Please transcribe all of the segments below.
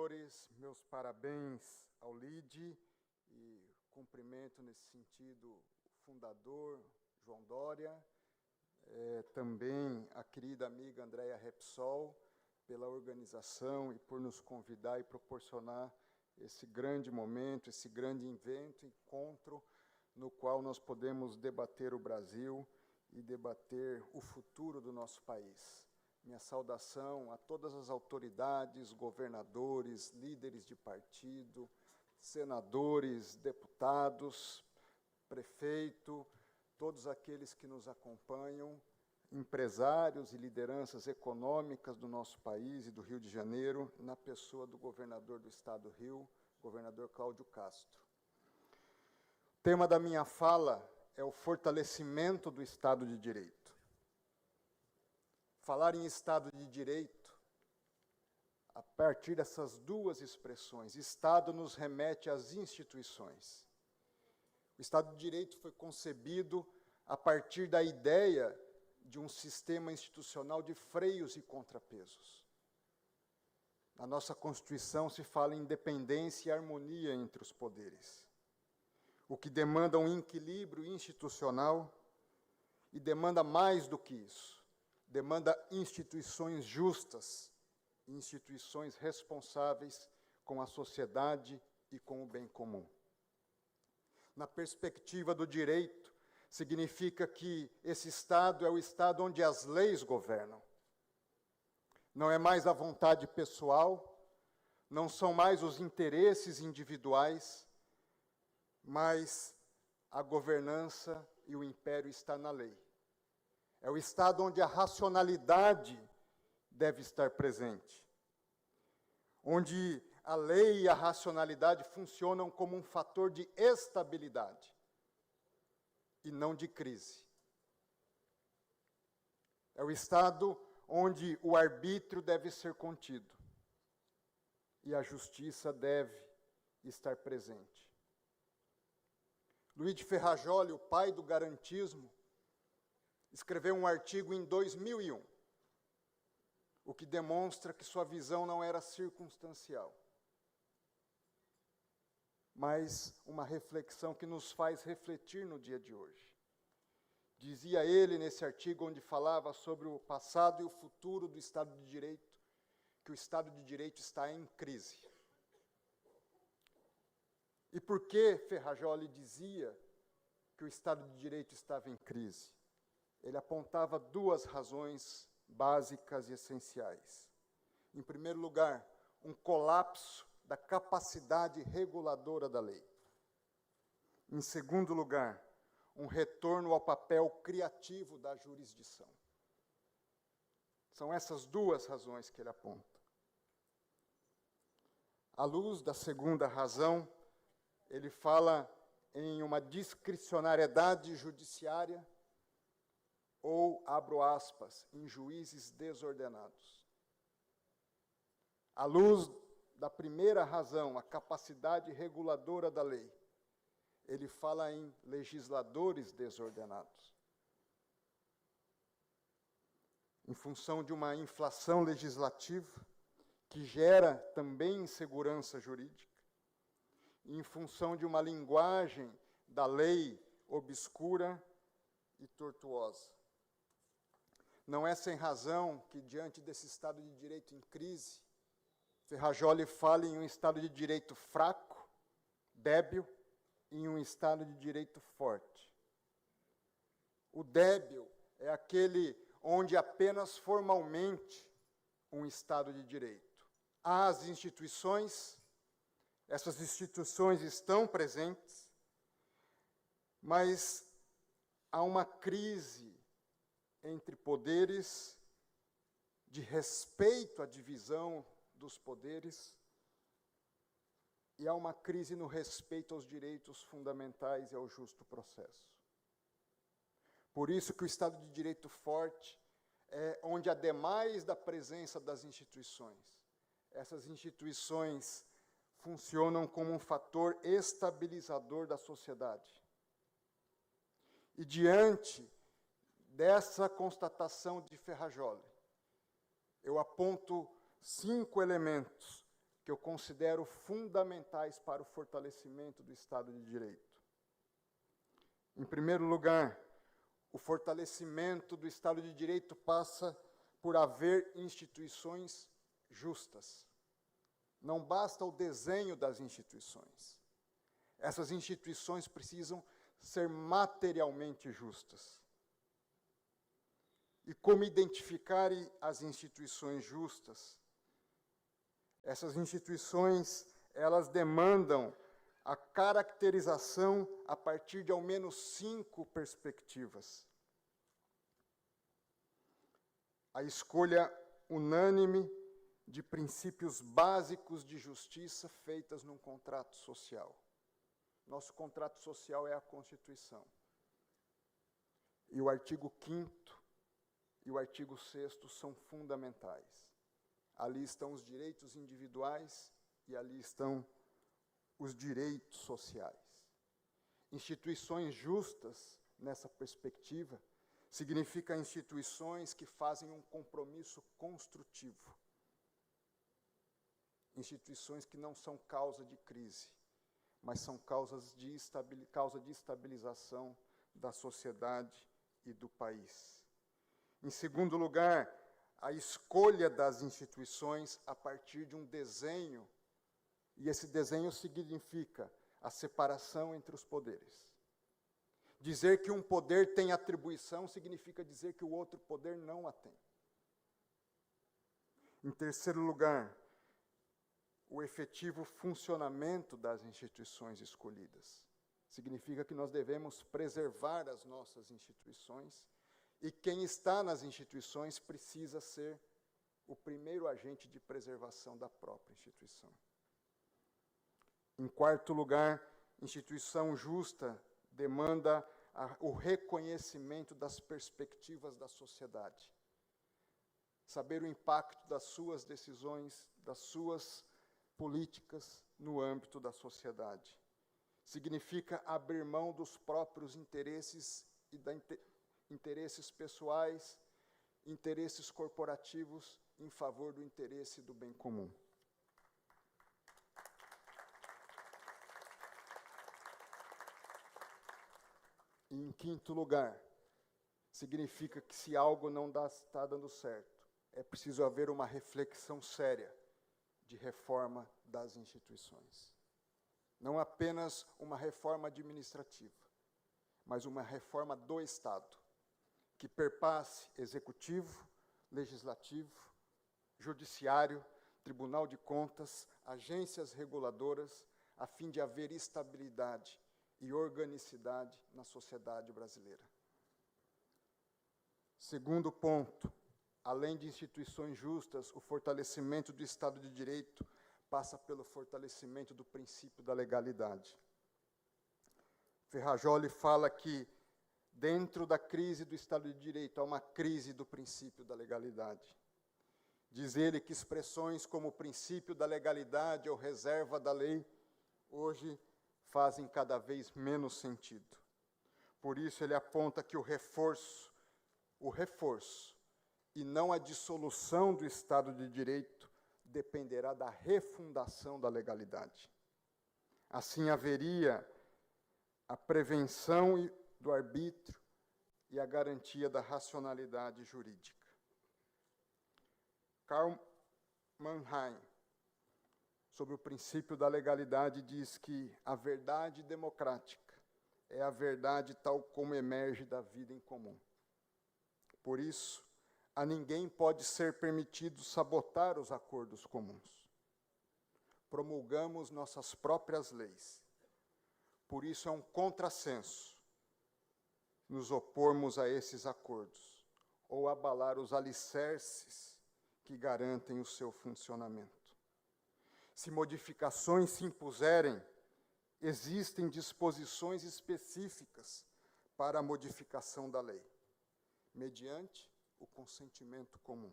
senhores, meus parabéns ao LIDE e cumprimento nesse sentido o fundador, João Dória, também a querida amiga Andréia Repsol, pela organização e por nos convidar e proporcionar esse grande momento, esse grande evento, encontro, no qual nós podemos debater o Brasil e debater o futuro do nosso país. Minha saudação a todas as autoridades, governadores, líderes de partido, senadores, deputados, prefeito, todos aqueles que nos acompanham, empresários e lideranças econômicas do nosso país e do Rio de Janeiro, na pessoa do governador do Estado do Rio, governador Cláudio Castro. O tema da minha fala é o fortalecimento do Estado de Direito. Falar em Estado de Direito, a partir dessas duas expressões, Estado nos remete às instituições. O Estado de Direito foi concebido a partir da ideia de um sistema institucional de freios e contrapesos. Na nossa Constituição se fala em independência e harmonia entre os poderes, o que demanda um equilíbrio institucional e demanda mais do que isso. Demanda instituições justas, instituições responsáveis com a sociedade e com o bem comum. Na perspectiva do direito, significa que esse Estado é o Estado onde as leis governam. Não é mais a vontade pessoal, não são mais os interesses individuais, mas a governança e o império está na lei. É o Estado onde a racionalidade deve estar presente, onde a lei e a racionalidade funcionam como um fator de estabilidade e não de crise. É o Estado onde o arbítrio deve ser contido e a justiça deve estar presente. Luiz de Ferrajoli, o pai do garantismo, escreveu um artigo em 2001, o que demonstra que sua visão não era circunstancial, mas uma reflexão que nos faz refletir no dia de hoje. Dizia ele, nesse artigo onde falava sobre o passado e o futuro do Estado de Direito, que o Estado de Direito está em crise. E por que Ferrajoli dizia que o Estado de Direito estava em crise? Ele apontava duas razões básicas e essenciais. Em primeiro lugar, um colapso da capacidade reguladora da lei. Em segundo lugar, um retorno ao papel criativo da jurisdição. São essas duas razões que ele aponta. À luz da segunda razão, ele fala em uma discricionariedade judiciária ou, abro aspas, em juízes desordenados. À luz da primeira razão, a capacidade reguladora da lei, ele fala em legisladores desordenados. Em função de uma inflação legislativa, que gera também insegurança jurídica, e em função de uma linguagem da lei obscura e tortuosa. Não é sem razão que, diante desse Estado de Direito em crise, Ferrajoli fala em um Estado de Direito fraco, débil, e em um Estado de Direito forte. O débil é aquele onde apenas formalmente um Estado de Direito. Há as instituições, essas instituições estão presentes, mas há uma crise entre poderes, de respeito à divisão dos poderes, e há uma crise no respeito aos direitos fundamentais e ao justo processo. Por isso que o Estado de Direito forte é onde, ademais da presença das instituições, essas instituições funcionam como um fator estabilizador da sociedade. E diante dessa constatação de Ferrajoli, eu aponto 5 elementos que eu considero fundamentais para o fortalecimento do Estado de Direito. Em primeiro lugar, o fortalecimento do Estado de Direito passa por haver instituições justas. Não basta o desenho das instituições. Essas instituições precisam ser materialmente justas. E como identificar as instituições justas? Essas instituições, elas demandam a caracterização a partir de ao menos 5 perspectivas. A escolha unânime de princípios básicos de justiça feitas num contrato social. Nosso contrato social é a Constituição. E o artigo 5º e o artigo 6º são fundamentais. Ali estão os direitos individuais e ali estão os direitos sociais. Instituições justas, nessa perspectiva, significa instituições que fazem um compromisso construtivo. Instituições que não são causa de crise, mas são causa de estabilização da sociedade e do país. Em segundo lugar, a escolha das instituições a partir de um desenho, e esse desenho significa a separação entre os poderes. Dizer que um poder tem atribuição significa dizer que o outro poder não a tem. Em terceiro lugar, o efetivo funcionamento das instituições escolhidas. Significa que nós devemos preservar as nossas instituições e quem está nas instituições precisa ser o primeiro agente de preservação da própria instituição. Em quarto lugar, instituição justa demanda o reconhecimento das perspectivas da sociedade. Saber o impacto das suas decisões, das suas políticas no âmbito da sociedade. Significa abrir mão dos próprios interesses e interesses pessoais, interesses corporativos em favor do interesse do bem comum. E, em quinto lugar, significa que se algo não está dando certo, é preciso haver uma reflexão séria de reforma das instituições. Não apenas uma reforma administrativa, mas uma reforma do Estado, que perpasse executivo, legislativo, judiciário, Tribunal de Contas, agências reguladoras, a fim de haver estabilidade e organicidade na sociedade brasileira. Segundo ponto, além de instituições justas, o fortalecimento do Estado de Direito passa pelo fortalecimento do princípio da legalidade. Ferrajoli fala que, dentro da crise do Estado de Direito, há uma crise do princípio da legalidade. Diz ele que expressões como o princípio da legalidade ou reserva da lei, hoje fazem cada vez menos sentido. Por isso, ele aponta que o reforço e não a dissolução do Estado de Direito dependerá da refundação da legalidade. Assim, haveria a prevenção do arbítrio e a garantia da racionalidade jurídica. Karl Mannheim, sobre o princípio da legalidade, diz que a verdade democrática é a verdade tal como emerge da vida em comum. Por isso, a ninguém pode ser permitido sabotar os acordos comuns. Promulgamos nossas próprias leis. Por isso é um contrassenso nos opormos a esses acordos ou abalar os alicerces que garantem o seu funcionamento. Se modificações se impuserem, existem disposições específicas para a modificação da lei, mediante o consentimento comum.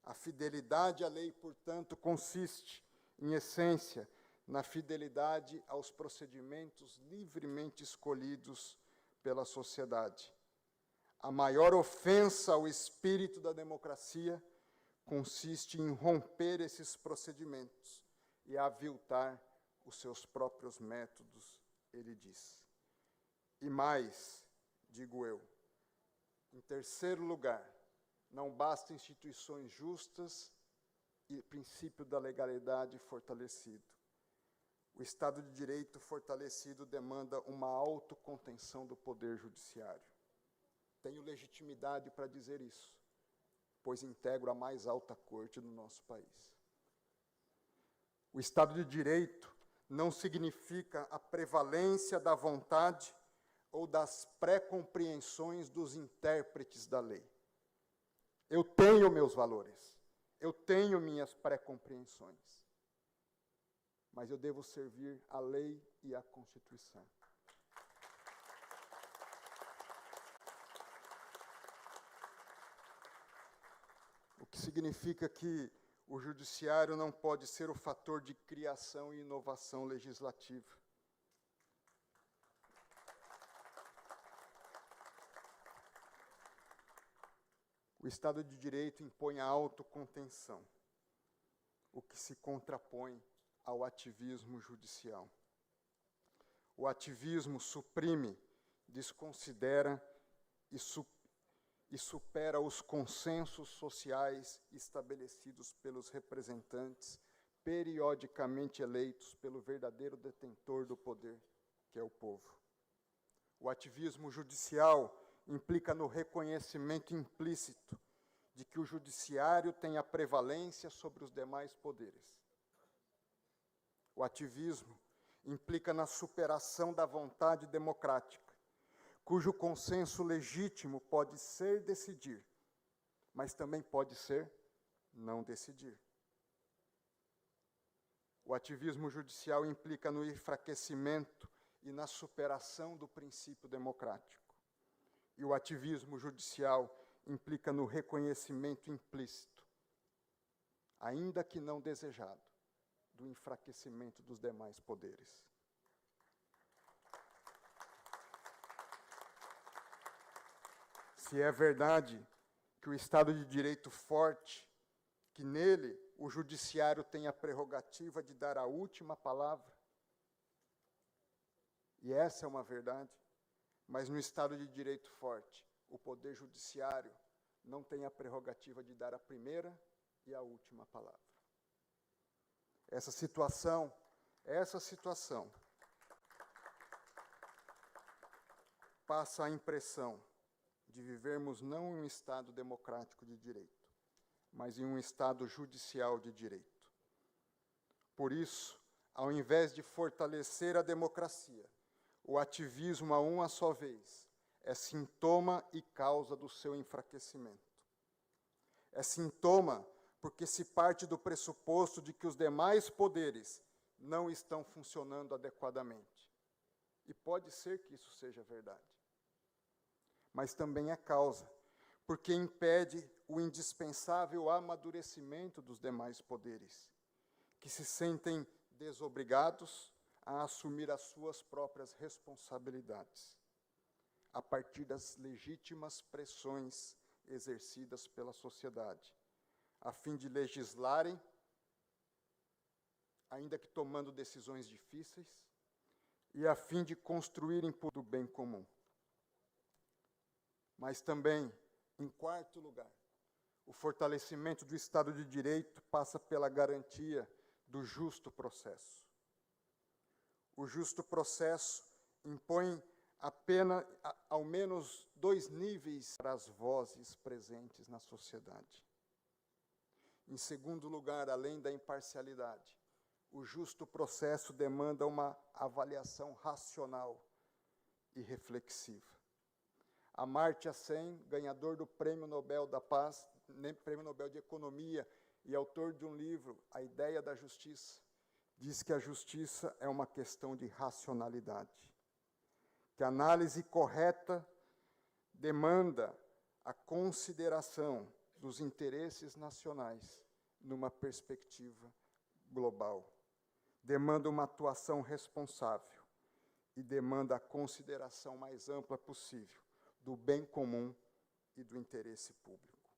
A fidelidade à lei, portanto, consiste, em essência, na fidelidade aos procedimentos livremente escolhidos pela sociedade. A maior ofensa ao espírito da democracia consiste em romper esses procedimentos e aviltar os seus próprios métodos, ele diz. E mais, digo eu, em terceiro lugar, não basta instituições justas e princípio da legalidade fortalecido. O Estado de Direito fortalecido demanda uma autocontenção do Poder Judiciário. Tenho legitimidade para dizer isso, pois integro a mais alta corte do nosso país. O Estado de Direito não significa a prevalência da vontade ou das pré-compreensões dos intérpretes da lei. Eu tenho meus valores, eu tenho minhas pré-compreensões, mas eu devo servir a lei e a Constituição. O que significa que o judiciário não pode ser o fator de criação e inovação legislativa. O Estado de Direito impõe a autocontenção, o que se contrapõe ao ativismo judicial. O ativismo suprime, desconsidera e supera os consensos sociais estabelecidos pelos representantes periodicamente eleitos pelo verdadeiro detentor do poder, que é o povo. O ativismo judicial implica no reconhecimento implícito de que o judiciário tem a prevalência sobre os demais poderes. O ativismo implica na superação da vontade democrática, cujo consenso legítimo pode ser decidir, mas também pode ser não decidir. O ativismo judicial implica no enfraquecimento e na superação do princípio democrático. E o ativismo judicial implica no reconhecimento implícito, ainda que não desejado, do enfraquecimento dos demais poderes. Se é verdade que o Estado de Direito forte, que nele o judiciário tem a prerrogativa de dar a última palavra, e essa é uma verdade, mas no Estado de Direito forte, o Poder Judiciário não tem a prerrogativa de dar a primeira e a última palavra. Essa situação passa a impressão de vivermos não em um Estado democrático de direito, mas em um Estado judicial de direito. Por isso, ao invés de fortalecer a democracia, o ativismo a uma só vez é sintoma e causa do seu enfraquecimento. É sintoma porque se parte do pressuposto de que os demais poderes não estão funcionando adequadamente. E pode ser que isso seja verdade. Mas também é causa, porque impede o indispensável amadurecimento dos demais poderes, que se sentem desobrigados a assumir as suas próprias responsabilidades, a partir das legítimas pressões exercidas pela sociedade, a fim de legislarem, ainda que tomando decisões difíceis, e a fim de construírem por o bem comum. Mas também, em quarto lugar, o fortalecimento do Estado de Direito passa pela garantia do justo processo. O justo processo impõe apenas, ao menos, 2 níveis para as vozes presentes na sociedade. Em segundo lugar, além da imparcialidade, o justo processo demanda uma avaliação racional e reflexiva. Amartya Sen, ganhador do Prêmio Nobel da Paz, Prêmio Nobel de Economia e autor de um livro, A Ideia da Justiça, diz que a justiça é uma questão de racionalidade, que a análise correta demanda a consideração dos interesses nacionais numa perspectiva global, demanda uma atuação responsável e demanda a consideração mais ampla possível do bem comum e do interesse público.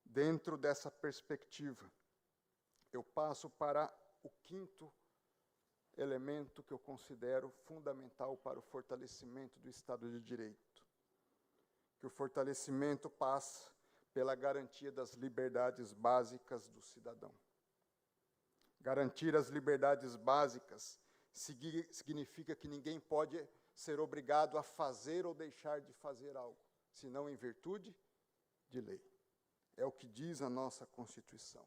Dentro dessa perspectiva, eu passo para o quinto elemento que eu considero fundamental para o fortalecimento do Estado de Direito. Que o fortalecimento passa pela garantia das liberdades básicas do cidadão. Garantir as liberdades básicas significa que ninguém pode ser obrigado a fazer ou deixar de fazer algo, senão em virtude de lei. É o que diz a nossa Constituição.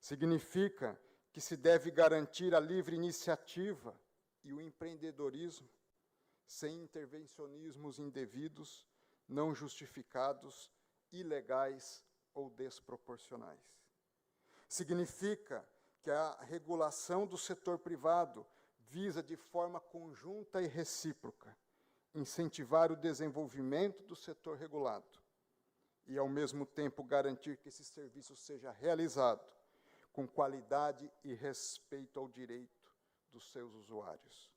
Significa que se deve garantir a livre iniciativa e o empreendedorismo sem intervencionismos indevidos, não justificados, ilegais ou desproporcionais. Significa que a regulação do setor privado visa, de forma conjunta e recíproca, incentivar o desenvolvimento do setor regulado e, ao mesmo tempo, garantir que esse serviço seja realizado com qualidade e respeito ao direito dos seus usuários.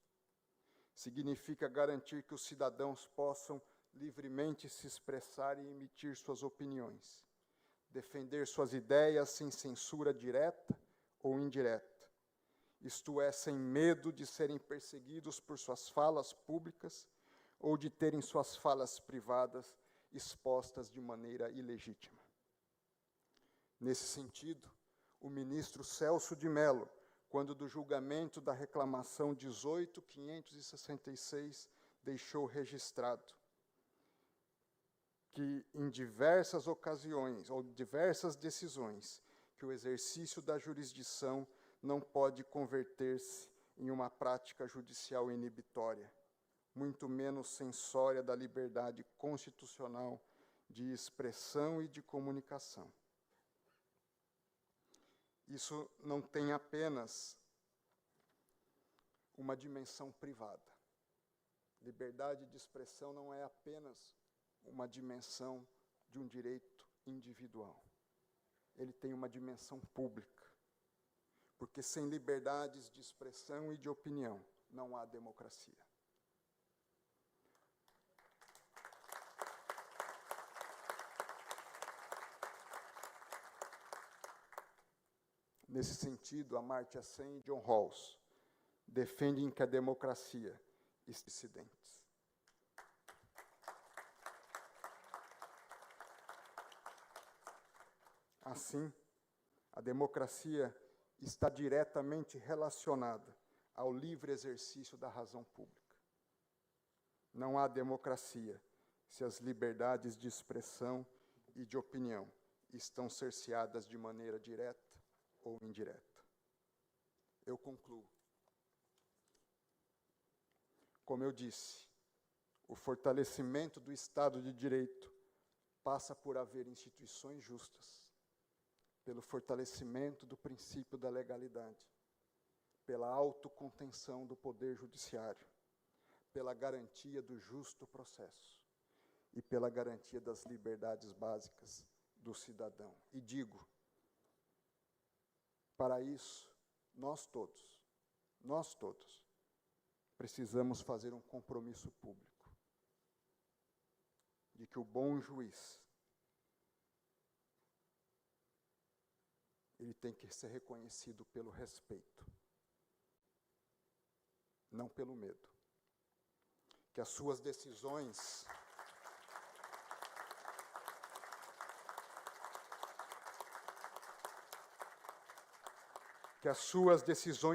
Significa garantir que os cidadãos possam livremente se expressar e emitir suas opiniões, defender suas ideias sem censura direta ou indireta, isto é, sem medo de serem perseguidos por suas falas públicas ou de terem suas falas privadas expostas de maneira ilegítima. Nesse sentido, o ministro Celso de Mello, quando do julgamento da reclamação 18.566, deixou registrado que, em diversas ocasiões, ou diversas decisões, que o exercício da jurisdição não pode converter-se em uma prática judicial inibitória, muito menos censória da liberdade constitucional de expressão e de comunicação. Isso não tem apenas uma dimensão privada. Liberdade de expressão não é apenas uma dimensão de um direito individual. Ele tem uma dimensão pública. Porque sem liberdades de expressão e de opinião, não há democracia. Nesse sentido, Amartya Sen e John Rawls defendem que a democracia está dissidentes. Assim, a democracia está diretamente relacionada ao livre exercício da razão pública. Não há democracia se as liberdades de expressão e de opinião estão cerceadas de maneira direta ou indireta. Eu concluo. Como eu disse, o fortalecimento do Estado de Direito passa por haver instituições justas, pelo fortalecimento do princípio da legalidade, pela autocontenção do poder judiciário, pela garantia do justo processo e pela garantia das liberdades básicas do cidadão. E digo, para isso, nós todos, precisamos fazer um compromisso público de que o bom juiz, ele tem que ser reconhecido pelo respeito, não pelo medo. Que as suas decisões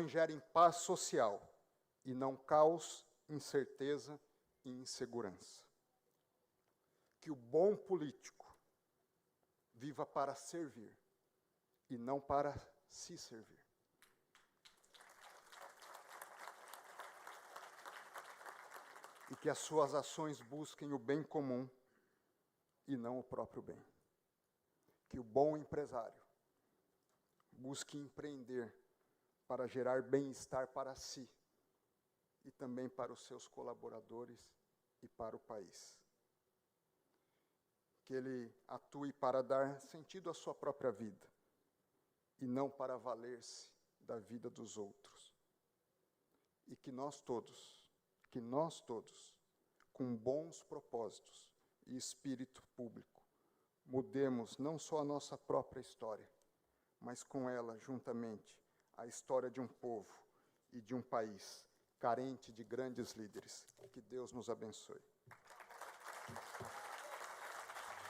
gerem paz social e não caos, incerteza e insegurança. Que o bom político viva para servir e não para se servir. E que as suas ações busquem o bem comum e não o próprio bem. Que o bom empresário busque empreender para gerar bem-estar para si e também para os seus colaboradores e para o país. Que ele atue para dar sentido à sua própria vida e não para valer-se da vida dos outros. E que nós todos, com bons propósitos e espírito público, mudemos não só a nossa própria história, mas com ela, juntamente, a história de um povo e de um país carente de grandes líderes. Que Deus nos abençoe.